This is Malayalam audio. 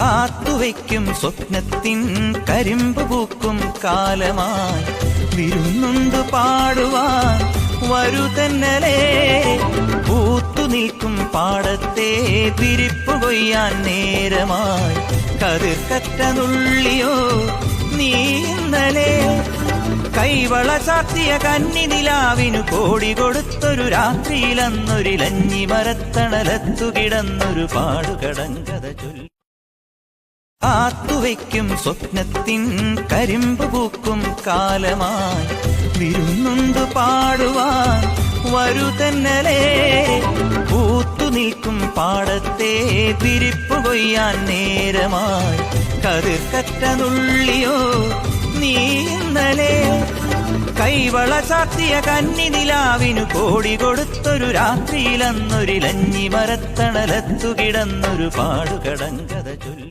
ആത്തുവയ്ക്കും സ്വപ്നത്തിൻ കരിമ്പ് പൂക്കും കാലമായി വിരുന്നുണ്ട് പാടുവാൻ വരുതന്നലേ. പൂത്തു നിൽക്കും പാടത്തെ വിരിപ്പു കൊയ്യാൻ നേരമായി കതിർക്കറ്റ നുള്ളിയോ നീ ഇന്നലെ. കൈവള ചാർത്തിയ കന്നിനിലാവിനു കോടി കൊടുത്തൊരു രാത്രിയിലന്നൊരിലഞ്ഞി മരത്തണലത്തു കിടന്നൊരു പാടുകടങ്കഥ ചൊല്ലി. ആത്തുവയ്ക്കും സ്വപ്നത്തിൻ കരിമ്പ് പൂക്കും കാലമായി വിരുന്നുണ്ട് പാടുവാൻ വരുതന്നലേ. പൂത്തു നിൽക്കും പാടത്തെ വിരിപ്പു കൊയ്യാൻ നേരമായി കതിർക്കറ്റ നുള്ളിയോ നീ ഇന്നലെ. കൈവള ചാർത്തിയ കന്നിനിലാവിനു കോടി കൊടുത്തൊരു രാത്രിയിലന്നൊരിലഞ്ഞി മരത്തണലത്തു കിടന്നൊരു പാടുകടങ്കഥ ചൊല്ലി.